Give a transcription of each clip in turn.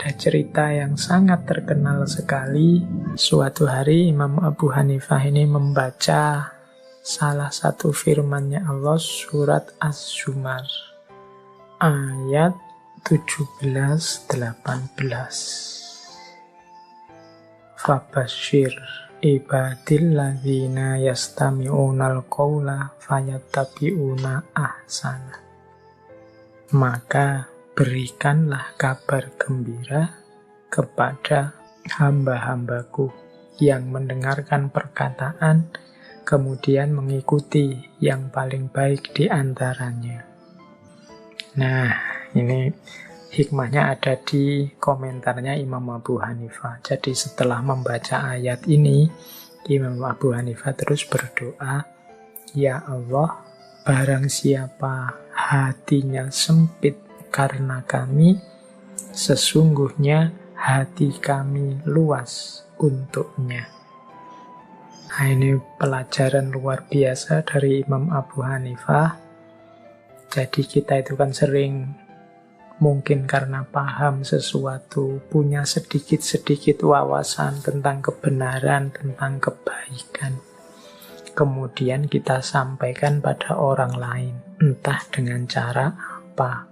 ada cerita yang sangat terkenal sekali. Suatu hari Imam Abu Hanifah ini membaca salah satu firman-Nya Allah surat Az-Zumar ayat 17-18. Fabashir ibadil ladzina yastami'unal qawla fayattabi'una ahsana. Maka berikanlah kabar gembira kepada hamba-hambaku yang mendengarkan perkataan, kemudian mengikuti yang paling baik di antaranya. Nah, ini hikmahnya ada di komentarnya Imam Abu Hanifah. Jadi setelah membaca ayat ini, Imam Abu Hanifah terus berdoa, "Ya Allah, barang siapa hatinya sempit karena kami, sesungguhnya hati kami luas untuknya." Nah, ini pelajaran luar biasa dari Imam Abu Hanifah. Jadi kita itu kan sering mungkin karena paham sesuatu, punya sedikit-sedikit wawasan tentang kebenaran, tentang kebaikan. Kemudian kita sampaikan pada orang lain, entah dengan cara apa.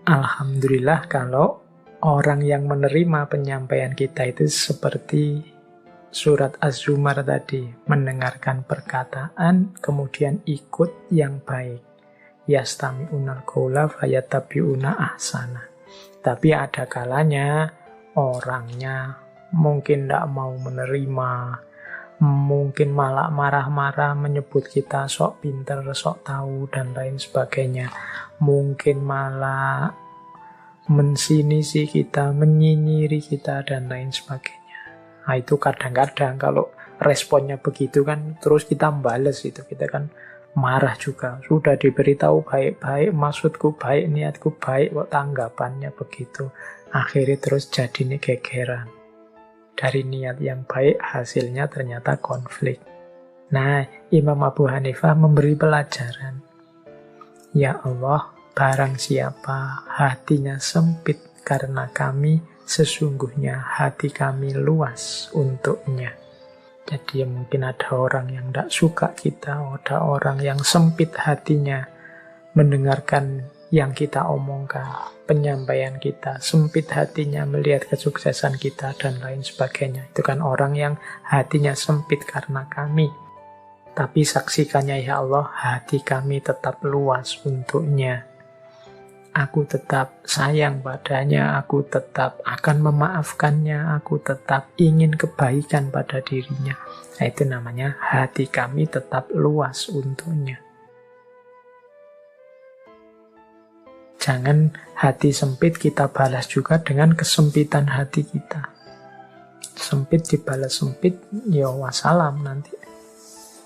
Alhamdulillah kalau orang yang menerima penyampaian kita itu seperti surat Az-Zumar tadi, mendengarkan perkataan, kemudian ikut yang baik. Yastami'unal qawla fayattabi'una ahsana. Tapi ada kalanya orangnya mungkin tidak mau menerima, mungkin malah marah-marah menyebut kita sok pinter, sok tahu, dan lain sebagainya. Mungkin malah mensinisi kita, menyinyiri kita, dan lain sebagainya. Nah, itu kadang-kadang kalau responnya begitu kan, terus kita balas itu, kita kan marah juga. Sudah diberitahu baik-baik, maksudku baik, niatku baik, kok tanggapannya begitu. Akhirnya terus jadi ini gegeran. Dari niat yang baik, hasilnya ternyata konflik. Nah, Imam Abu Hanifah memberi pelajaran. Ya Allah, barang siapa hatinya sempit karena kami, sesungguhnya hati kami luas untuknya. Jadi mungkin ada orang yang tidak suka kita, ada orang yang sempit hatinya mendengarkan yang kita omongkan, penyampaian kita, sempit hatinya melihat kesuksesan kita, dan lain sebagainya. Itu kan orang yang hatinya sempit karena kami. Tapi saksikannya ya Allah, hati kami tetap luas untuknya. Aku tetap sayang padanya, aku tetap akan memaafkannya, aku tetap ingin kebaikan pada dirinya. Nah, itu namanya hati kami tetap luas untuknya. Jangan hati sempit kita balas juga dengan kesempitan hati kita. Sempit dibalas sempit, ya wassalam nanti.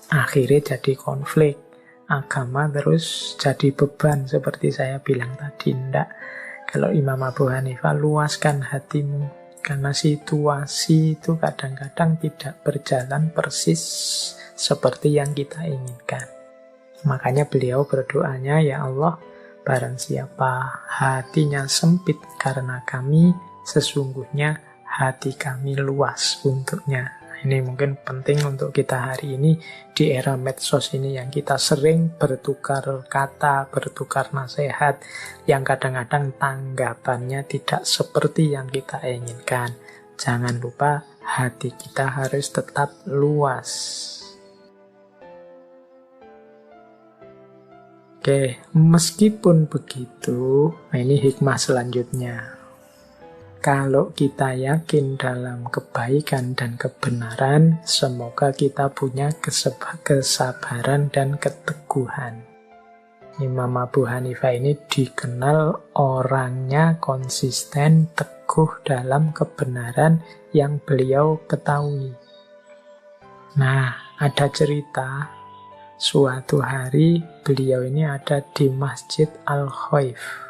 Akhirnya jadi konflik. Agama terus jadi beban seperti saya bilang tadi. Ndak. Kalau Imam Abu Hanifah, luaskan hatimu, karena situasi itu kadang-kadang tidak berjalan persis seperti yang kita inginkan. Makanya beliau berdoanya, ya Allah, barang siapa hatinya sempit karena kami, sesungguhnya hati kami luas untuknya. Ini mungkin penting untuk kita hari ini di era medsos ini yang kita sering bertukar kata, bertukar nasihat, yang kadang-kadang tanggapannya tidak seperti yang kita inginkan. Jangan lupa hati kita harus tetap luas. Oke, meskipun begitu, ini hikmah selanjutnya. Kalau kita yakin dalam kebaikan dan kebenaran, semoga kita punya kesabaran dan keteguhan. Imam Abu Hanifah ini dikenal orangnya konsisten, teguh dalam kebenaran yang beliau ketahui. Nah, ada cerita, suatu hari beliau ini ada di Masjid Al-Khaif.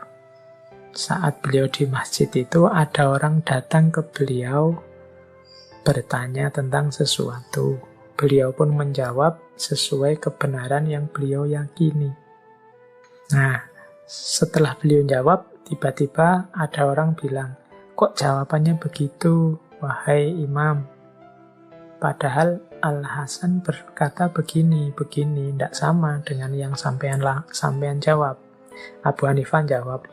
Saat beliau di masjid itu, ada orang datang ke beliau bertanya tentang sesuatu. Beliau pun menjawab sesuai kebenaran yang beliau yakini. Nah, setelah beliau jawab, Tiba-tiba ada orang bilang, kok jawabannya begitu, wahai imam? Padahal Al-Hasan berkata begini, tidak sama dengan yang sampean jawab. Abu Hanifah jawab,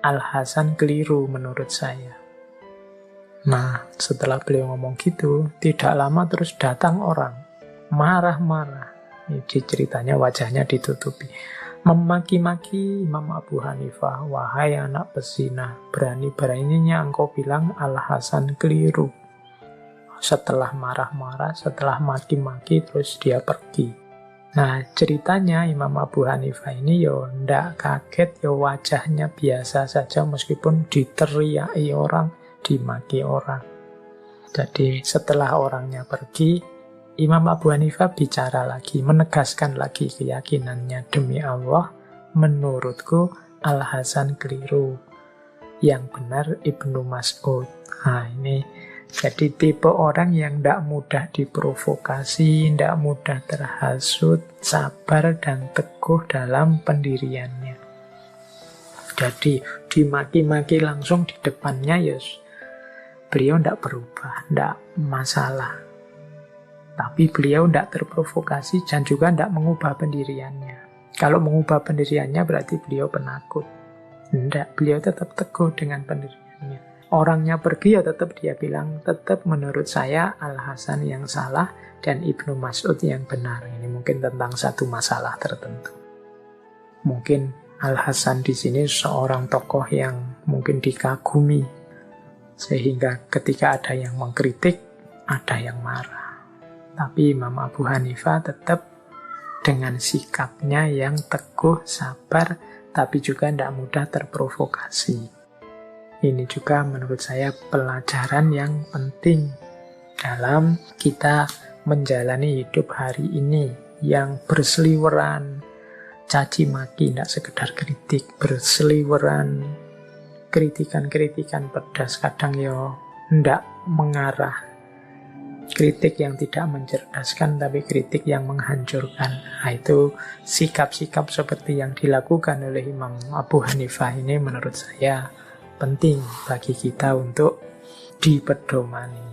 Al-Hasan keliru menurut saya. Nah, setelah beliau ngomong gitu, tidak lama terus datang orang, marah-marah. Ini ceritanya wajahnya ditutupi. Memaki-maki Imam Abu Hanifah, wahai anak pesina, berani-beraninya engkau bilang Al-Hasan keliru. Setelah marah-marah, setelah maki-maki, terus dia pergi. Nah, ceritanya Imam Abu Hanifah ini ndak kaget, wajahnya biasa saja meskipun diteriaki orang, dimaki orang. Jadi setelah orangnya pergi, Imam Abu Hanifah bicara lagi, menegaskan lagi keyakinannya, demi Allah, menurutku Al-Hasan keliru. Yang benar Ibnu Mas'ud. Nah, ini jadi tipe orang yang tidak mudah diprovokasi, tidak mudah terhasut, sabar dan teguh dalam pendiriannya. Jadi dimaki-maki langsung di depannya, beliau tidak berubah, tidak masalah. Tapi beliau tidak terprovokasi dan juga tidak mengubah pendiriannya. Kalau mengubah pendiriannya berarti beliau penakut. Tidak, beliau tetap teguh dengan pendiriannya. Orangnya pergi tetap dia bilang, tetap menurut saya Al-Hasan yang salah dan Ibnu Mas'ud yang benar. Ini mungkin tentang satu masalah tertentu. Mungkin Al-Hasan di sini seorang tokoh yang mungkin dikagumi, sehingga ketika ada yang mengkritik, ada yang marah. Tapi Imam Abu Hanifah tetap dengan sikapnya yang teguh, sabar, tapi juga tidak mudah terprovokasi. Ini juga menurut saya pelajaran yang penting dalam kita menjalani hidup hari ini, yang berseliweran caci maki, tidak sekedar kritik, berseliweran kritikan-kritikan pedas, kadang tidak mengarah, kritik yang tidak mencerdaskan tapi kritik yang menghancurkan. Nah, itu sikap-sikap seperti yang dilakukan oleh Imam Abu Hanifah ini menurut saya penting bagi kita untuk dipedomani.